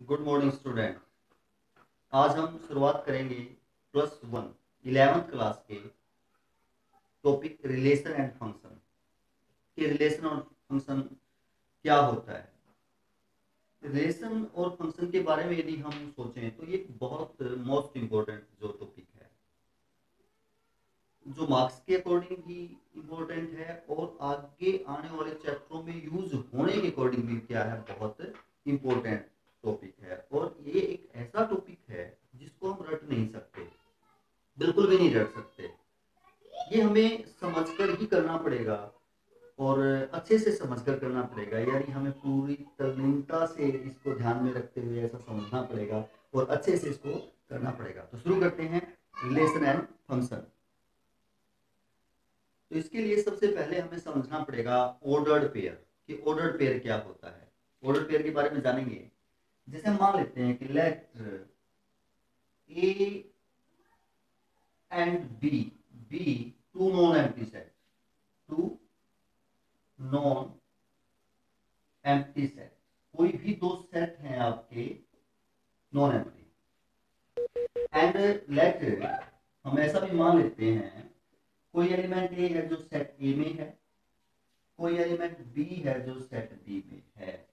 Good morning student. आज हम शुरुआत करेंगे +1 11th क्लास के टॉपिक रिलेशन एंड फंक्शन कि रिलेशन और फंक्शन क्या होता है। रिलेशन और फंक्शन के बारे में यदि हम सोचें तो ये बहुत मोस्ट इम्पोर्टेंट जो टॉपिक है, जो मार्क्स के अकॉर्डिंग भी इम्पोर्टेंट है और आगे आने वाले चैप्टरों में यूज होने के अकॉर्डिंग भी क्या है, बहुत इम्पोर्टेंट टॉपिक है। और ये एक ऐसा टॉपिक है जिसको हम रट नहीं सकते, बिल्कुल भी नहीं रट सकते। ये हमें समझकर ही करना पड़ेगा और अच्छे से समझकर करना पड़ेगा, यानी हमें पूरी तल्लीनता से इसको ध्यान में रखते हुए ऐसा समझना पड़ेगा और अच्छे से इसको करना पड़ेगा। तो शुरू करते हैं रिलेशन एंड फंक्शन। तो इसके लिए सबसे पहले हमें समझना पड़ेगा ऑर्डर्ड पेयर कि ऑर्डर्ड पेयर क्या होता है। ऑर्डर्ड पेयर के बारे में जानेंगे। जैसे मान लेते हैं कि let A and B be two non empty set, two non empty set. कोई भी दो सेट हैं आपके नॉन एम्प्टी एंड लेट हम ऐसा भी मान लेते हैं कोई एलिमेंट ए है जो सेट ए में है, कोई एलिमेंट बी है जो सेट बी में है,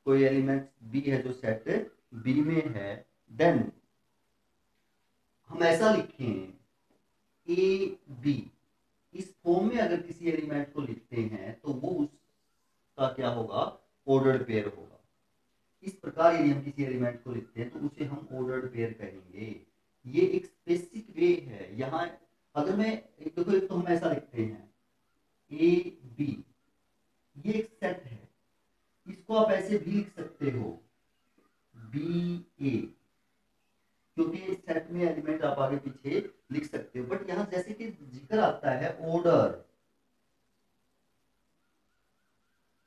कोई एलिमेंट बी है जो सेट बी में है। देन हम ऐसा लिखें ए बी, इस फॉर्म में अगर किसी एलिमेंट को लिखते हैं तो वो उसका क्या होगा, ऑर्डर्ड पेयर होगा। इस प्रकार यदि हम किसी एलिमेंट को लिखते हैं तो उसे हम ऑर्डर्ड पेयर कहेंगे। ये एक स्पेसिफिक वे है। यहाँ अगर मैं देखो, एक तो हम ऐसा लिखते हैं ए बी, ये एक सेट है, इसको आप ऐसे भी लिख सकते हो बी ए, क्योंकि सेट में एलिमेंट आप आगे पीछे लिख सकते हो। बट यहाँ जैसे कि जिक्र आता है ऑर्डर,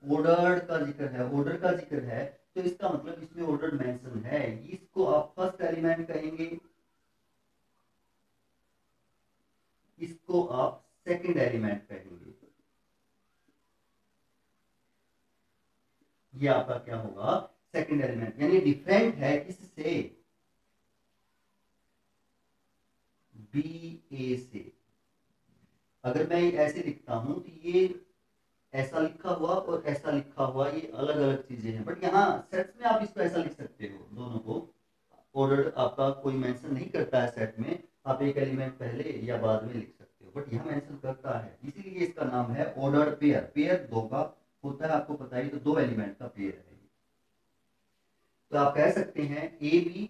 ऑर्डर का जिक्र है, ऑर्डर का जिक्र है, तो इसका मतलब इसमें ऑर्डर मेंशन है। इसको आप फर्स्ट एलिमेंट कहेंगे, इसको आप सेकंड एलिमेंट कहेंगे। ये आपका क्या होगा, सेकंड एलिमेंट, यानी डिफरेंट है किससे, बी ए से। अगर मैं ऐसे लिखता हूं तो ये ऐसा लिखा हुआ और ऐसा लिखा हुआ, ये अलग अलग चीजें हैं। बट यहाँ सेट्स में आप इसको ऐसा लिख सकते हो, दोनों को ऑर्डर आपका कोई मेंशन नहीं करता है सेट में, आप एक एलिमेंट पहले या बाद में लिख सकते हो, बट यहाँ मेंशन करता है, इसीलिए इसका नाम है ऑर्डर्ड पेयर। पेयर दो का होता है, आपको पता ही, तो दो एलिमेंट का पेयर है। तो आप कह सकते हैं A B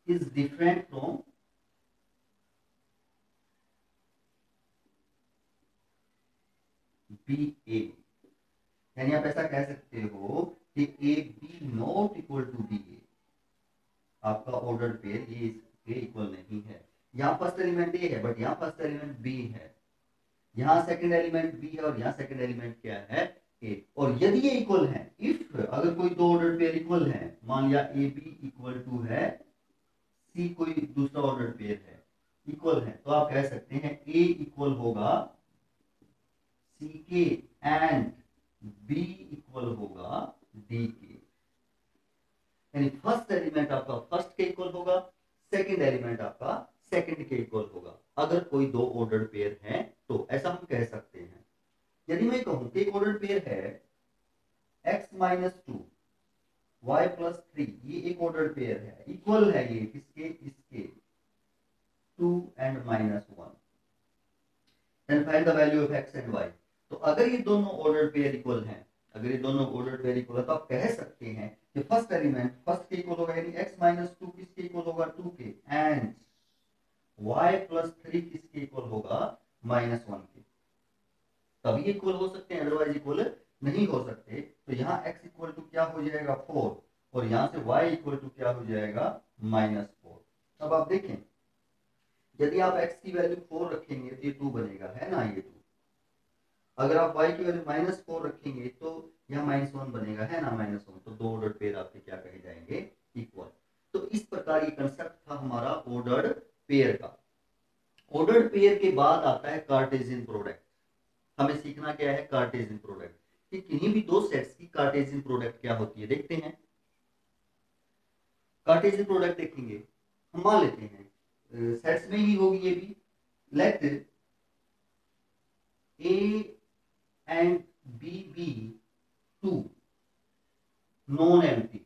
is different from B A, यानी आप ऐसा कह सकते हो कि A B not equal to B A. आपका ऑर्डर पेयर ये इसके इक्वल नहीं है। यहाँ फर्स्ट एलिमेंट ए है बट यहाँ फर्स्ट एलिमेंट बी है, यहाँ सेकंड एलिमेंट बी है और यहाँ सेकंड एलिमेंट क्या है, ए। और यदि ये इक्वल है, इफ अगर कोई दो ऑर्डर पेयर इक्वल है, मान लिया ए बी इक्वल टू है सी, कोई दूसरा ऑर्डर पेयर है, इक्वल है, तो आप कह सकते हैं ए इक्वल होगा सी के एंड बी इक्वल होगा डी के। यानी फर्स्ट एलिमेंट आपका फर्स्ट के इक्वल होगा, सेकंड एलिमेंट आपका सेकंड के इक्वल होगा, अगर कोई दो ऑर्डर्ड पेयर हैं तो ऐसा हम कह सकते हैं। यदि मैं कहूं कि एक ऑर्डर्ड पेयर है x minus two y plus three, ये एक ऑर्डर्ड पेयर है, इक्वल है ये किसके, इसके, two and minus one, then find the value of x and y। तो अगर ये दोनों ऑर्डर्ड पेयर इक्वल हैं, अगर ये दोनों ऑर्डर्ड पेयर इक्वल है, तो आप कह सकते हैं कि फर्स्ट एलिमेंट फर्स्ट के इक्वल होगा, यानी x माइनस टू किसके इक्वल होगा, टू के, एंड y प्लस थ्री किसके इक्वल होगा, माइनस वन के। तभी इक्वल हो सकते हैं, अदरवाइज इक्वल नहीं हो सकते। तो यहाँ x इक्वल टू क्या हो जाएगा, 4, और यहाँ से y इक्वल टू क्या हो जाएगा, -4। अब आप देखें, यदि आप x की वैल्यू 4 रखेंगे तो ये 2 बनेगा, है ना, ये 2। अगर आप y की वैल्यू -4 रखेंगे तो यहाँ -1 बनेगा, है ना, -1। तो दो ऑर्डर्ड पेयर आपके क्या कहे जाएंगे, इक्वल। तो इस प्रकार ये कंसेप्ट था हमारा ऑर्डर्ड पेयर का। ऑर्डर्ड पेयर के बाद आता है कार्टेशियन प्रोडक्ट। हमें सीखना क्या है, कार्टेशियन प्रोडक्ट, कि किन्हीं भी दो सेट्स की कार्टेशियन प्रोडक्ट क्या होती है, देखते हैं। कार्टेशियन प्रोडक्ट देखेंगे, हम मान लेते हैं सेट्स में ही होगी ये भी। Let A and B two non empty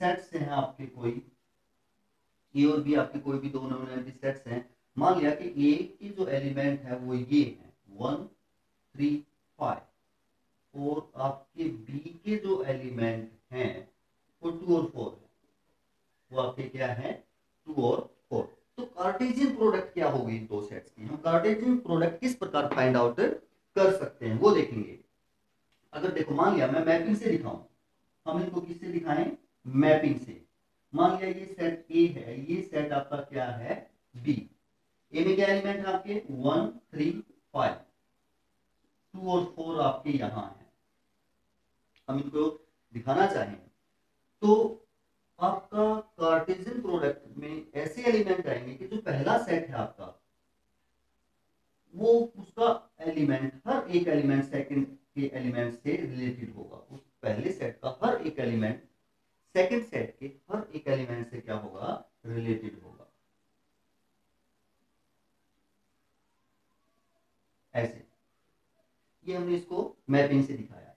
sets हैं आपके, कोई ए और बी आपके कोई भी दो नॉन एम्प्टी सेट्स हैं। मान लिया कि ए की जो एलिमेंट है वो ये है 1 3 5 और आपके बी के जो एलिमेंट हैं वो 2 और 4 है। वो आपके क्या है 2 और 4। तो कार्टेशियन प्रोडक्ट क्या होगी इन दो सेट्स की, हम कार्टेशियन प्रोडक्ट किस प्रकार फाइंड आउट कर सकते हैं वो देखेंगे। अगर देखो मान लिया मैं मैपिंग से दिखाऊं, हम इनको किससे दिखाएं, मैपिंग से। मान लिया ये सेट ए है, ये सेट आपका क्या है बी। ए में क्या एलिमेंट है आपके 1 3 5, 2 और 4 आपके यहां है। हम इनको दिखाना चाहें तो आपका कार्टेशियन प्रोडक्ट में ऐसे एलिमेंट आएंगे कि जो पहला सेट है आपका वो उसका एलिमेंट हर एक एलिमेंट सेकंड के एलिमेंट से रिलेटेड होगा। उस पहले सेट का हर एक एलिमेंट सेकंड सेट के हर एक एलिमेंट से क्या होगा रिलेटेड होगा। ऐसे ये हमने इसको मैपिंग से दिखाया।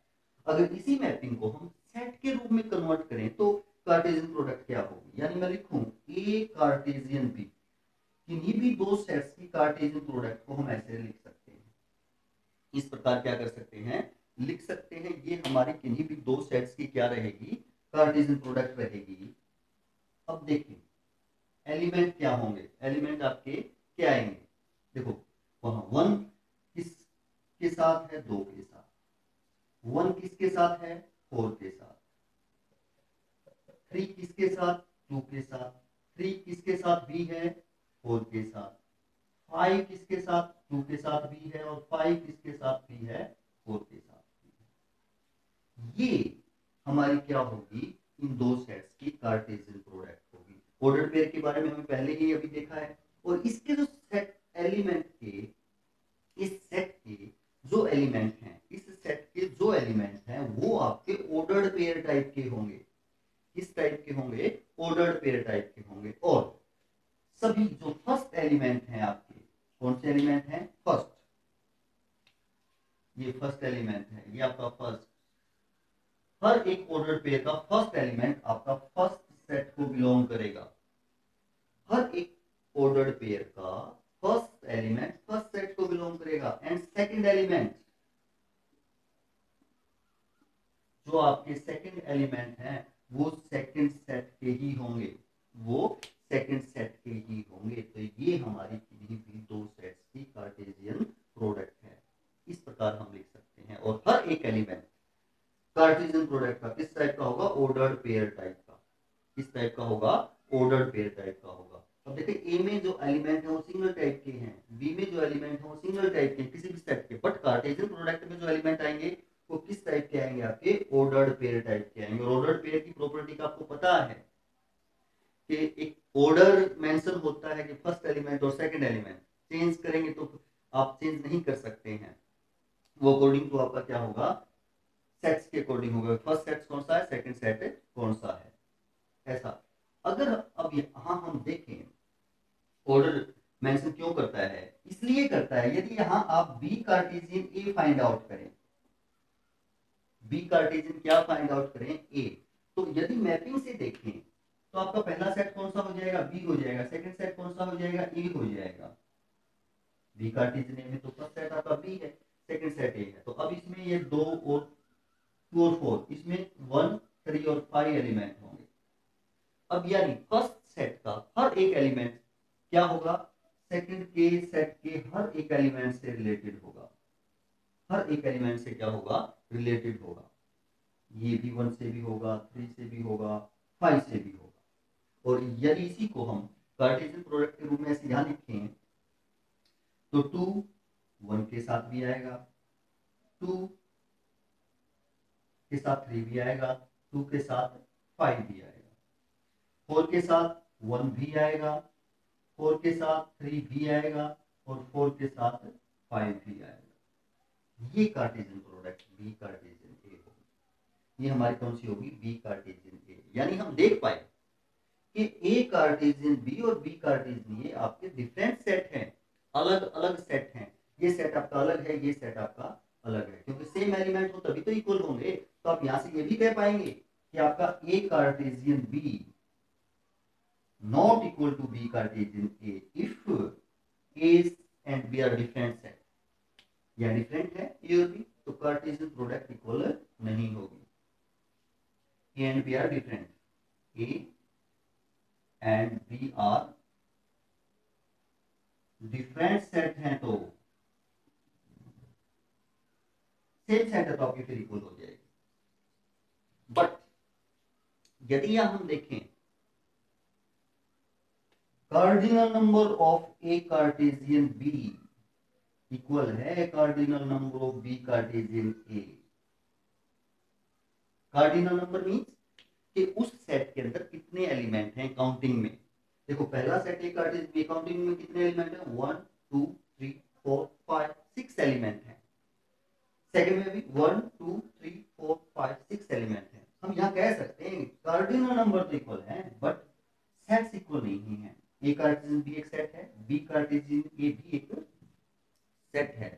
अगर इसी मैपिंग को हम सेट के रूप में कन्वर्ट करें तो कार्टेशियन प्रोडक्ट क्या होगी, यानी मैं लिखूं ए कार्टेशियन बी, किन्हीं भी दो सेट्स की कार्टेशियन प्रोडक्ट को हम ऐसे लिख सकते हैं। इस प्रकार क्या कर सकते हैं, लिख सकते हैं ये हमारी किन्हीं भी दो सेट्स की क्या रहेगी कार्टेशियन प्रोडक्ट रहेगी। अब देखें एलिमेंट क्या होंगे, एलिमेंट आपके क्या आएंगे, देखो वहां 1 किसके साथ है 2 के साथ, 1 किसके साथ है 4 के साथ, 3 किसके साथ 2 के साथ, 3 किसके साथ भी है 4 के साथ, 5 किसके साथ 2 के साथ भी है और 5 किसके साथ भी है 4 के साथ भी है। ये हमारी क्या होगी इन दो सेट्स की कार्टेशियन प्रोडक्ट होगी। ऑर्डर पेयर के बारे में हमें पहले ही अभी देखा है। और इसके जो सेट एलिमेंट के, इस सेट के जो एलिमेंट हैं, इस सेट के जो एलिमेंट हैं वो आपके ऑर्डर्ड पेयर टाइप के होंगे। किस टाइप के होंगे, ऑर्डर्ड पेयर टाइप के होंगे। और सभी जो फर्स्ट एलिमेंट हैं आपके, कौन से एलिमेंट हैं फर्स्ट, ये फर्स्ट एलिमेंट है, ये आपका फर्स्ट, हर एक ऑर्डर पेयर का फर्स्ट एलिमेंट आपका फर्स्ट सेट को बिलोंग करेगा। हर एक ऑर्डर पेयर का फर्स्ट एलिमेंट फर्स्ट सेट को बिलोंग करेगा। एंड सेकंड एलिमेंट, जो आपके सेकंड एलिमेंट हैं वो सेकंड सेट के ही होंगे, वो सेकंड सेट के ही होंगे। तो ये हमारी किन्हीं भी दो सेट्स की कार्टेशियन प्रोडक्ट है। इस प्रकार हम लिख सकते हैं। और हर एक एलिमेंट कार्टेशियन प्रोडक्ट का किस टाइप का होगा, ऑर्डर्ड पेयर टाइप का। किस टाइप का होगा, ऑर्डर्ड पेयर टाइप का होगा। अब देखिए ए में जो एलिमेंट है वो सिंगल टाइप के हैं, बी में जो एलिमेंट है वो सिंगल टाइप के किसी भी सेट के, बट कार्टेशियन प्रोडक्ट में जो एलिमेंट आएंगे वो किस टाइप के आएंगे आपके ऑर्डर्ड पेयर टाइप के आएंगे। ऑर्डर्ड पेयर की प्रॉपर्टी का आपको पता है कि एक ऑर्डर मेंशन होता है कि फर्स्ट एलिमेंट और सेकंड एलिमेंट चेंज करेंगे तो आप चेंज नहीं कर सकते हैं। वो अकॉर्डिंग टू आपका क्या होगा, सेट्स के अकॉर्डिंग होगा, फर्स्ट सेट कौन सा है सेकंड सेट कौन सा है। ऐसा अगर अब यहां हम देखें ऑर्डर मेंशन क्यों करता है, इसलिए करता है यदि यहां आप बी कार्टेशियन ए फाइंड आउट करें, बी कार्टेशियन क्या फाइंड आउट करें ए, तो यदि मैपिंग से देखें तो आपका पहला सेट कौन सा हो जाएगा बी हो जाएगा, सेकंड सेट कौन सा हो जाएगा ए हो जाएगा। बी कार्टेशियन ए में तो फर्स्ट सेट आपका बी है, सेकंड सेट ए है। तो अब इसमें ये 2 और 2 और 4, इसमें 1 3 और 5 एलिमेंट होंगे। अब यानी फर्स्ट सेट का हर एक एलिमेंट क्या होगा, सेकंड के सेट के हर एक एलिमेंट से रिलेटेड होगा। हर एक एलिमेंट से क्या होगा, रिलेटेड होगा। ये भी 1 से भी होगा, 3 से भी होगा, 5 से भी होगा। और यदि इसी को हम कार्टेशियन प्रोडक्ट के रूप में ऐसे यहां लिखें तो 2 1 के साथ भी आएगा, 2 के साथ 3 भी आएगा, 2 के साथ 5 भी आएगा, 4 के साथ 1 भी आएगा, 4 के साथ 3 भी आएगा और 4 के साथ 5 भी आएगा। ये कार्टेशियन प्रोडक्ट बी कार्टेशियन ए होगी। ये हमारी कौन सी होगी, बी कार्टेशियन ए। यानी हम देख पाए कि ए कार्टेशियन बी और बी कार्टेशियन ए आपके डिफरेंट सेट हैं, अलग अलग सेट हैं। ये सेट आपका अलग है, ये सेट आपका अलग है, क्योंकि सेम एलिमेंट हो तभी तो इक्वल होंगे। तो आप यहां से ये भी कह पाएंगे कि आपका A Cartesian B not equal to B Cartesian A if A and B are different set, या डिफरेंट है ए और बी, तो कार्टेशियन प्रोडक्ट इक्वल नहीं होगी। A and B are different, A and B are different set हैं तो same set है तो आपकी फिर इक्वल हो जाएगी। बट यदि यहां हम देखें cardinal number of A Cartesian B equal है cardinal number of B Cartesian A. Cardinal number means कि उस सेट के अंदर कितने एलिमेंट हैं काउंटिंग में। देखो पहला सेट ए कार्टेशियन बी काउंटिंग में कितने एलिमेंट हैं, 1 2 3 4 5 6 एलिमेंट हैं। सेकंड में भी 1 2 3 4 5 6 एलिमेंट हैं। हम यहाँ कह सकते हैं कार्डिनल नंबर तो इक्वल है बट सेट्स इक्वल नहीं है। ए कार्टेशियन बी एक सेट है, बी कार्टेशियन ए भी एक सेट है।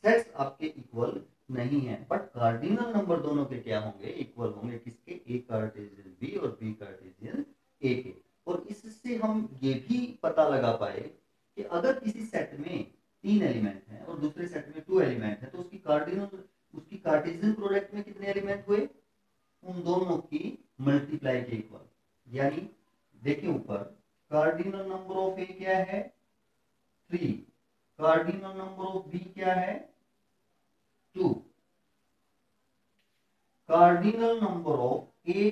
सेट्स आपके इक्वल नहीं है बट कार्डिनल नंबर दोनों के क्या होंगे, इक्वल होंगे। किसके, ए कार्टेशियन बी और बी कार्टेशियन ए के। और इससे हम ये भी पता लगा पाए कि अगर किसी सेट में 3 एलिमेंट हैं और दूसरे सेट में 2 एलिमेंट हैं तो उसकी कार्टेशियन प्रोडक्ट में कितने एलिमेंट हुए, उन दोनों की मल्टीप्लाई के इक्वल। यानी देखिए ऊपर कार्डिनल नंबर ऑफ ए क्या है 3, कार्डिनल नंबर ऑफ बी क्या है 2, cardinal number of A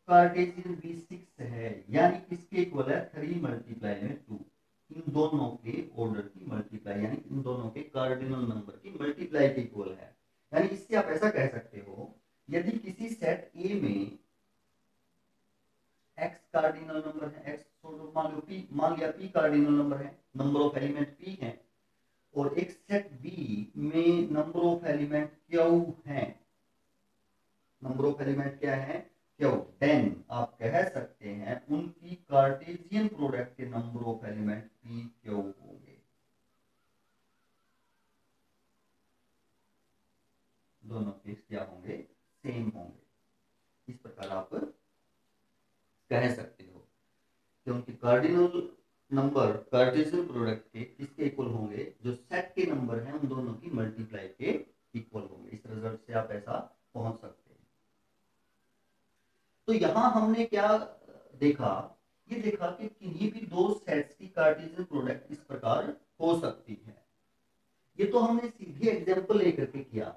Cartesian B 6 है। यानी किसके इक्वल है, 3 मल्टीप्लाई में 2। इन दोनों के ऑर्डर की मल्टीप्लाई, यानी इन दोनों के कार्डिनल नंबर की मल्टीप्लाई के इक्वल है। यानी इससे आप ऐसा कह सकते हो यदि किसी सेट ए में x कार्डिनल नंबर है, x मान लिया p कार्डिनल नंबर है, नंबर ऑफ एलिमेंट p है, और एक सेट b में नंबर ऑफ एलिमेंट q है, नंबर ऑफ एलिमेंट क्या है q, देन आप कह सकते हैं उनकी कार्टेशियन प्रोडक्ट के number of element p q होंगे। दोनों के क्या होंगे, सेम होंगे। इस प्रकार आप कह सकते हो कि उनके कार्डिनल नंबर कार्टेशियन प्रोडक्ट के किसके इक्वल होंगे, जो सेट के नंबर हैं उन दोनों की मल्टीप्लाई के इक्वल होंगे। इस रिजल्ट से आप ऐसा पहुंच सकते हैं। तो यहां हमने क्या देखा, ये देखा कि किन्हीं भी दो सेट्स की कार्टेशियन प्रोडक्ट इस प्रकार हो सकती है। ये तो हमने सीधी एग्जांपल लेकर के किया,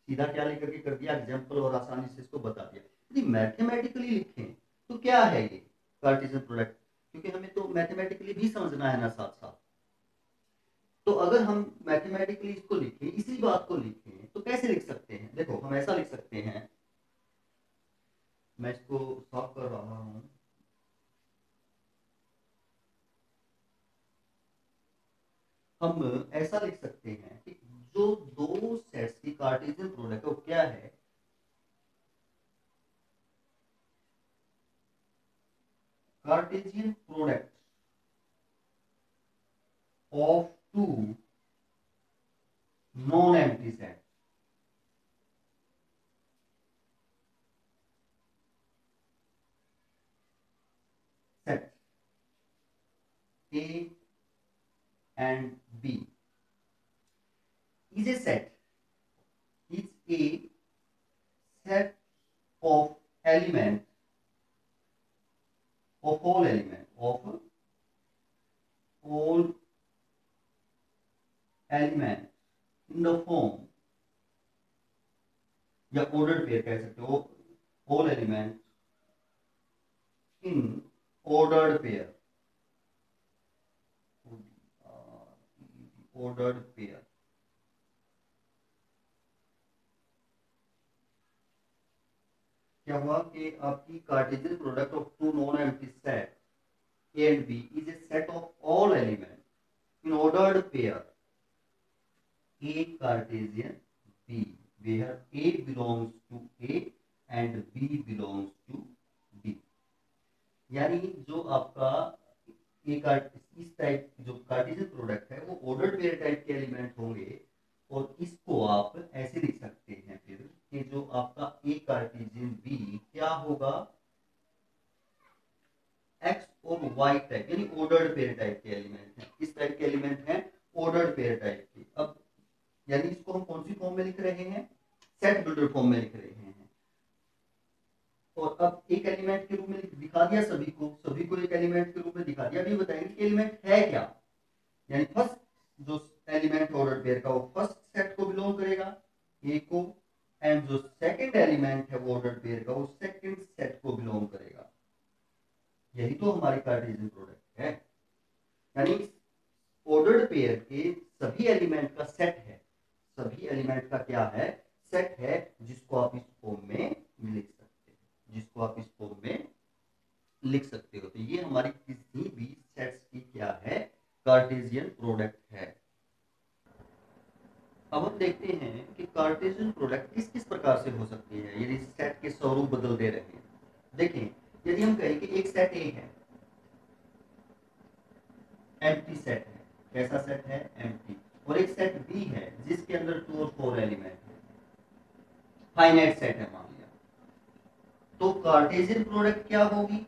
सीधा क्या लेकर के कर दिया, एग्जांपल, और आसानी से इसको बता दिया। यदि मैथमेटिकली लिखें तो क्या है ये कार्टेशियन प्रोडक्ट, क्योंकि हमें तो मैथमेटिकली भी समझना है ना साथ साथ। तो अगर हम मैथमेटिकली इसको लिखें, इसी बात को लिखें, तो कैसे लिख सकते हैं, देखो हम ऐसा लिख सकते हैं, मैं इसको सॉल्व कर रहा हूं। हम ऐसा लिख सकते हैं कि जो दो सेट्स की कार्टेशियन प्रोडक्ट है वो क्या है, Cartesian product of 2 non empty set. Set A and B is a set of element of all element in the form, या ordered pair कह सकते हो, all element in ordered pair, ordered pair। क्या हुआ कि आपकी Cartesian product of 2 non empty set A and B is a set of all elements in ordered pair A Cartesian B, where A belongs to A and B belongs to B. यानी जो आपका इस type जो Cartesian product है वो order pair type के element होंगे, और इसको आप ऐसे लिख सकते हैं फिर कि जो आपका ए कार्टेशियन बी क्या होगा, एक्स और वाई टाइप, यानी ऑर्डर्ड पेयर टाइप के एलिमेंट हैं। इस टाइप के एलिमेंट हैं ऑर्डर्ड पेयर टाइप के। अब यानी इसको हम कौन सी फॉर्म में लिख रहे हैं, सेट बिल्डर फॉर्म में लिख रहे हैं। और अब एक एलिमेंट के रूप में दिखा दिया, सभी को एक एलिमेंट के रूप में दिखा दिया। अभी बताएंगे कि एलिमेंट है क्या। यानी फर्स्ट जो एलिमेंट ऑर्डर पेयर का वो फर्स्ट सेट को बिलोंग करेगा, ए को, एंड जो सेकंड एलिमेंट है वो ऑर्डर पेयर का वो सेकंड सेट को बिलोंग करेगा। यही तो हमारी कार्टेशियन प्रोडक्ट है। यानी ऑर्डर्ड पेयर के सभी एलिमेंट का सेट है, सभी एलिमेंट का क्या है, सेट है, जिसको आप इस फॉर्म में लिख सकते हैं, जिसको आप इस फॉर्म में लिख सकते हो। तो ये हमारी किसी भी सेट्स की क्या है, कार्टेशियन प्रोडक्ट है। अब हम देखते हैं कि कार्टेशियन प्रोडक्ट किस किस प्रकार से हो सकती है यदि सेट के स्वरूप बदल दे रहे हैं। देखें, यदि हम कहें कि एक सेट ए है, एम्प्टी सेट है, कैसा सेट है, एम्प्टी, और एक सेट बी है जिसके अंदर 2 और 4 एलिमेंट है, फाइनाइट सेट है मान लिया, तो कार्टेशियन प्रोडक्ट क्या होगी।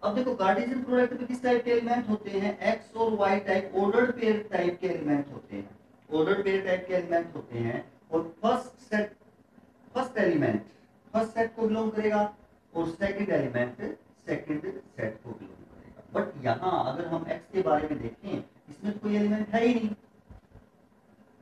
अब देखो कार्टेशियन प्रोडक्ट में किस टाइप के एलिमेंट होते हैं, एक्स और Y type ordered pair type के एलिमेंट होते हैं, ऑर्डर्ड पेयर टाइप के एलिमेंट होते हैं। और फर्स्ट एलिमेंट फर्स्ट सेट को बिलोंग करेगा, और सेकंड एलिमेंट सेकंड सेट को बिलोंग करेगा। बट यहाँ अगर हम एक्स के बारे में देखें, इसमें तो कोई एलिमेंट है ही नहीं।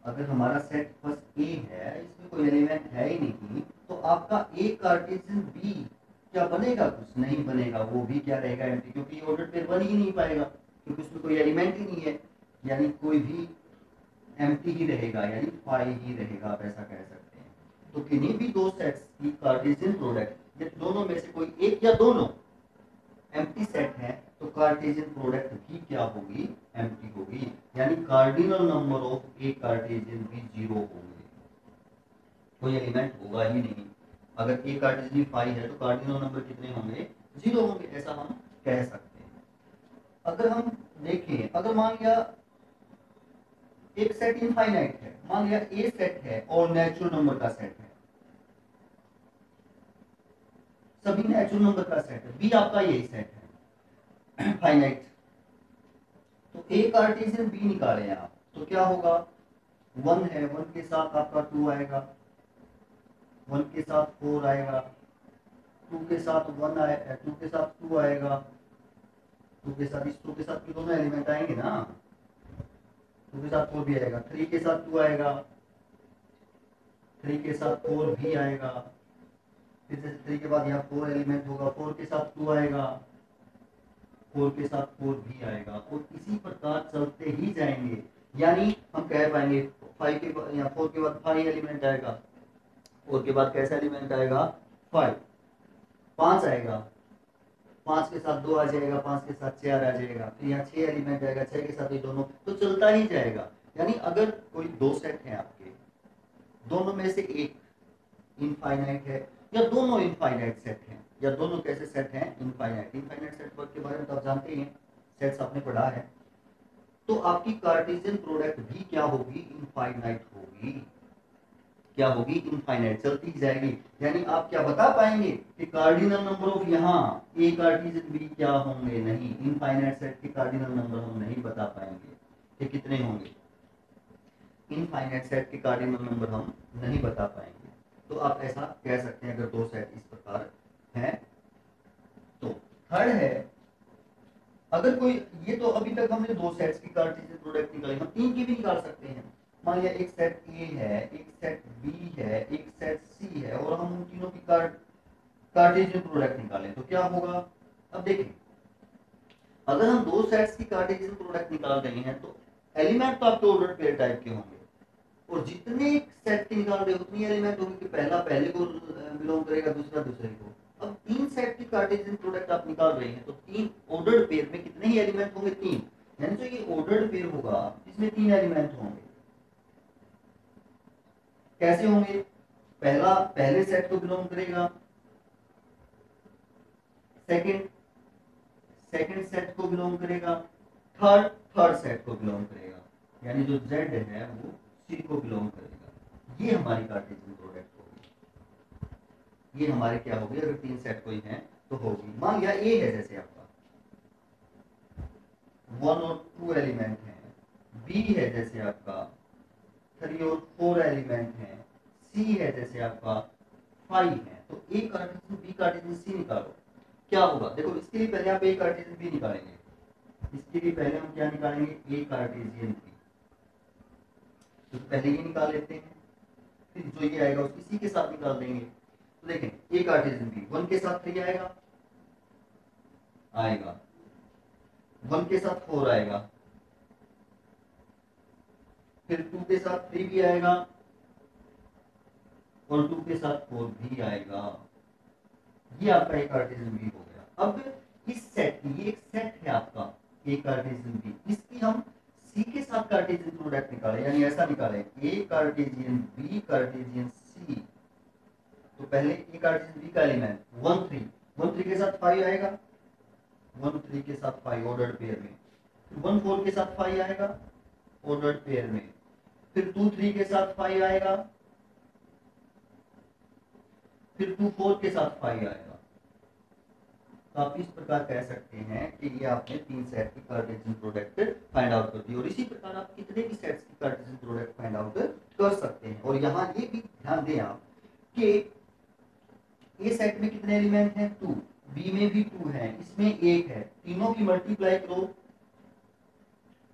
अगर हमारा सेट फर्स्ट ए है, इसमें कोई एलिमेंट है ही नहीं, तो आपका ए कार्टेशियन बी क्या बनेगा, कुछ नहीं बनेगा, वो भी क्या रहेगा, एम्प्टी, क्योंकि ऑर्डर पेयर बन ही नहीं पाएगा, क्योंकि उसमें कोई एलिमेंट ही नहीं है। यानी कोई भी एम्प्टी ही रहेगा, यानी फाई ही रहेगा, आप ऐसा कह सकते हैं। तो किन्हीं भी दो सेट्स की कार्टेशियन प्रोडक्ट, ये दोनों में से कोई एक या दोनों एम्प्टी सेट है, तो कार्टेशियन प्रोडक्ट भी क्या होगी, एम्प्टी होगी। यानी cardinal number of A Cartesian भी 0 होंगे, कोई एलिमेंट होगा ही नहीं। अगर ए कार्टेशियन 5 है तो कार्डिनल नंबर कितने होंगे, 0 होंगे, ऐसा हम कह सकते हैं। अगर हम देखें, अगर मान लिया एक सेट इनफाइनाइट है, मान लिया ए सेट है और नेचुरल नंबर का सेट है, सभी नेचुरल नंबर का सेट है, बी आपका यही सेट है फाइनाइट, तो ए कार्टेशियन बी निकाले आप, तो क्या होगा, 1 है, 1 के साथ आपका 2 आएगा, 1 के साथ 4 आएगा, 2 के साथ 1 आएगा, 2 के साथ 2 आएगा, 2 के साथ, इस 2 के साथ दोनों एलिमेंट आएंगे ना, 2 के साथ 4 भी आएगा, 3 के साथ 2 आएगा, 3 के साथ 4 भी आएगा, फिर से 3 के बाद यहाँ 4 एलिमेंट होगा, 4 के साथ 2 आएगा, 4 के साथ 4 भी आएगा, और इसी प्रकार चलते ही जाएंगे। यानी हम कह पाएंगे 5 के बाद या 4 के बाद 5 एलिमेंट आएगा, 4 के बाद कैसा एलिमेंट आएगा, 5, 5 आएगा, 5 के साथ 2 आ जाएगा, 5 के साथ 4 आ जाएगा, फिर यहाँ 6 एलिमेंट आएगा, 6 के साथ ये दोनों, तो चलता ही जाएगा। यानी अगर कोई दो सेट है आपके, दोनों में से एक इनफाइनाइट है या दोनों इनफाइनाइट सेट हैं, या दोनों कैसे सेट हैं, इनफाइनाइट सेट के बारे में तो आप जानते ही हैं, सेट्स आपने पढ़ा है। तो आपकी कार्टेशियन प्रोडक्ट भी क्या होगी, इनफाइनाइट होगी, क्या होगी, इनफाइनाइट, चलती जाएगी। यानी आप क्या बता पाएंगे कि कार्डिनल नंबर ऑफ यहाँ ए कार्टेशियन बी क्या होंगे, नहीं, इनफाइनाइट सेट के कार्डिनल नंबर हम नहीं बता पाएंगे कि कितने होंगे, इनफाइनाइट सेट के कार्डिनल नंबर हम नहीं बता पाएंगे। तो आप ऐसा कह सकते हैं अगर दो सेट इस प्रकार हैं। तो थर्ड है, अगर कोई, ये तो अभी तक हमने दो सेट्स की कार्टेशियन प्रोडक्ट निकाली, हम तीन की भी निकाल सकते हैं। मान लिया एक सेट ए है, एक सेट बी है, एक सेट सी है, और हम उन तीनों की कार्टेशियन प्रोडक्ट निकालें तो क्या होगा। अब देखें, अगर हम दो सेट्स की कार्टेशियन प्रोडक्ट निकाल रहे हैं तो एलिमेंट तो आपके ऑर्डर पेयर टाइप के होंगे, और जितने सेट के निकाल रहे उतनी एलिमेंट होगी कि पहला पहले को बिलोंग करेगा, दूसरा दूसरे को। अब तीन सेट की कार्टेशियन प्रोडक्ट आप निकाल रहे हैं तो तीन ऑर्डर्ड पेयर में कितने ही एलिमेंट होंगे, तीन। यानी जो ये ऑर्डर्ड पेयर होगा इसमें तीन एलिमेंट होंगे। कैसे होंगे? पहला पहले सेट को बिलोंग करेगा, सेकंड सेकंड सेट को बिलोंग करेगा, थर्ड थर्ड सेट को बिलोंग करेगा, यानी जो z है वो c को बिलोंग करेगा। ये हमारी कार्टेशियन प्रोडक्ट होगी। ये हमारे क्या होगी? अगर तीन सेट कोई है तो होगी। मान लिया a है जैसे आपका 1 और 2 एलिमेंट है, b है जैसे आपका 3 और 4 एलिमेंट है, c है जैसे आपका 5 है। तो a Cartesian b Cartesian c निकालो, क्या होगा? देखो इसके लिए पहले आप a कार्टेशियन b निकालेंगे, इसके लिए पहले हम क्या निकालेंगे? a Cartesian b। तो पहले ये निकाल लेते हैं, फिर जो ये आएगा उसको c के साथ निकाल देंगे। तो देखें a कार्टेशियन b 1 के साथ 3 आएगा, आएगा 1 के साथ 4 आएगा, फिर 2 के साथ 3 भी आएगा और 2 के साथ 4 भी आएगा। ये आपका एक कार्टेशियन बी हो गया। अब इस सेट की, ये एक सेट है आपका ए कार्टेशियन बी, इसकी हम सी के साथ कार्टेशियन प्रोडक्ट निकाले, यानी ऐसा निकाले ए कार्टेशियन बी कार्टेशियन सी। तो पहले ए कार्टेशियन बी का एलिमेंट 1 3, 1 3 के साथ 5 आएगा, 1 3 के साथ 5 ऑर्डर्ड पेयर में, 1 4 के साथ 5 आएगा ऑर्डर्ड पेयर में, फिर 2 3 के साथ 5 आएगा, फिर 2 4 के साथ 5 आएगा। तो आप इस प्रकार कह सकते हैं कि ये आपने तीन सेट की कार्टेशियन प्रोडक्ट फाइंड आउट कर दी। और इसी प्रकार आप कितने भी सेट्स की कार्टेशियन प्रोडक्ट फाइंड आउट कर सकते हैं। और यहाँ ये भी ध्यान दें आप कि ए सेट में कितने एलिमेंट हैं? 2, बी में भी 2 है, इसमें 1 है, तीनों की मल्टीप्लाई करो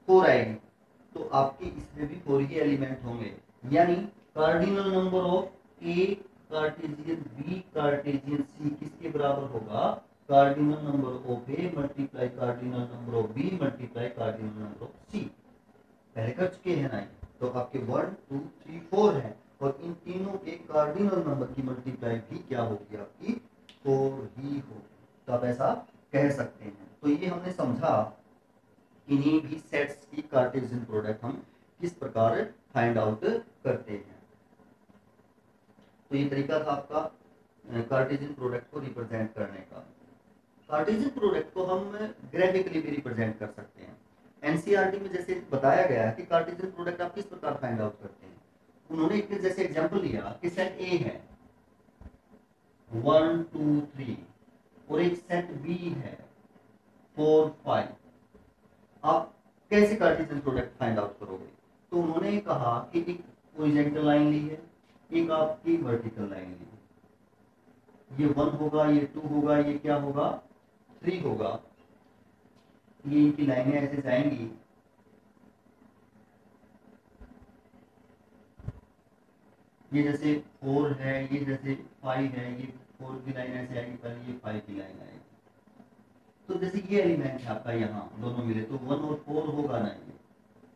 4 आएगी। तो आपके इसमें भी 4 ही एलिमेंट होंगे, यानी cardinal number of A Cartesian B Cartesian C किसके बराबर होगा? Cardinal number of A multiply cardinal number of B multiply cardinal number of C. पहले कर चुके हैं ना। तो आपके 1 2 3 4 है, और इन तीनों के कार्डिनल नंबर की मल्टीप्लाई भी क्या होगी? आपकी 4 ही होगी। तो आप ऐसा कह सकते हैं। तो ये हमने समझा इन्हीं भी सेट्स की कार्टेशियन प्रोडक्ट हम किस प्रकार फाइंड आउट करते हैं। तो ये तरीका था आपका कार्टेशियन प्रोडक्ट को रिप्रेजेंट करने का। कार्टेशियन प्रोडक्ट को हम ग्राफिकली भी रिप्रेजेंट कर सकते हैं। एनसीईआरटी में जैसे बताया गया है कि कार्टेशियन प्रोडक्ट आप किस प्रकार फाइंड आउट करते हैं। उन्होंने एक जैसे एग्जांपल लिया कि सेट ए है 1 2 3 और एक सेट बी है 4 5। आप कैसे कार्टेशियन प्रोडक्ट फाइंड आउट करोगे? तो उन्होंने कहा कि एक हॉरिजॉन्टल लाइन ली है, एक आपकी वर्टिकल लाइन ली है। ये 1 होगा, ये 2 होगा, ये क्या होगा? 3 होगा। ये इनकी लाइनें ऐसे जाएंगी, ये जैसे 4 है, ये जैसे 5 है, ये 4 की लाइन ऐसे आएगी, पहले ये 5 की लाइन आएगी। तो जैसे ये एलिमेंट है आपका, यहाँ दोनों मिले तो 1 और 4 होगा ना।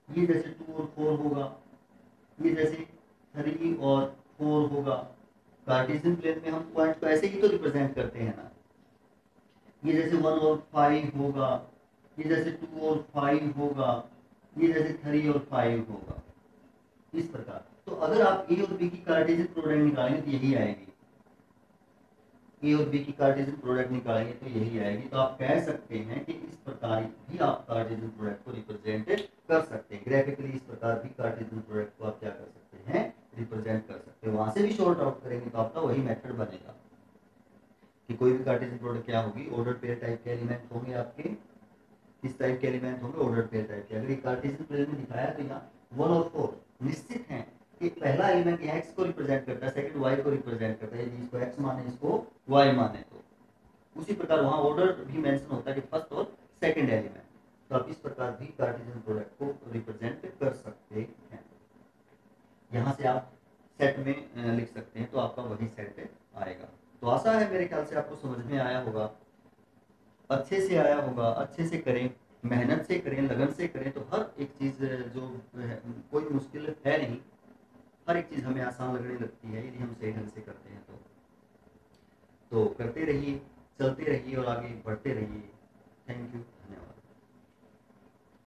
ये जैसे 2 और 4 होगा, ये जैसे 3 और 4 होगा। कार्टेशियन प्लेन में हम पॉइंट को ऐसे ही तो रिप्रेजेंट करते हैं ना। ये जैसे 1 और 5 होगा, ये जैसे 2 और 5 होगा, ये जैसे 3 और 5 होगा, इस प्रकार। तो अगर आप ए और बी की कार्टेशियन प्रोडक्ट निकालेंगे तो यही आएगी। ए और बी की कार्टेशियन प्रोडक्ट निकालेंगे तो यही आएगी। तो आप कह सकते हैं कि इस प्रकार भी आप कार्टेशियन प्रोडक्ट को रिप्रेजेंट कर सकते हैं। ग्राफिकली इस प्रकार भी कार्टेशियन प्रोडक्ट को आप क्या कर सकते हैं? रिप्रेजेंट कर सकते हैं। वहां से भी शॉर्ट आउट करेंगे तो आपका वही मेथड बनेगा कि कोई भी कार्टेशियन प्रोडक्ट क्या होगी? ऑर्डर पेयर टाइप के एलिमेंट होंगे आपके। किस टाइप के एलिमेंट होंगे? ऑर्डर पेयर टाइप के। अगर ये कार्टेशियन प्लेन में दिखाया तो यहाँ 1 और 4 निश्चित है कि पहला एलिमेंट यहाँ x को रिप्रेजेंट करता है, सेकंड y को रिप्रेजेंट करता है। यदि इसको x माने, इसको y माने, तो उसी प्रकार वहाँ ऑर्डर भी मेंशन होता है कि फर्स्ट और सेकंड एलिमेंट। तो आप इस प्रकार भी कार्टेशियन प्रोडक्ट को रिप्रेजेंट कर सकते हैं। यहाँ से आप सेट में लिख सकते हैं तो आपका वही सेट आएगा। तो आशा है मेरे ख्याल से आपको समझ में आया होगा, अच्छे से आया होगा। अच्छे से करें, मेहनत से करें, लगन से करें तो हर एक चीज़ जो है, कोई मुश्किल है नहीं। हर एक चीज़ हमें आसान लगने लगती है यदि हम सही ढंग से करते हैं तो करते रहिए, चलते रहिए और आगे बढ़ते रहिए। थैंक यू, धन्यवाद।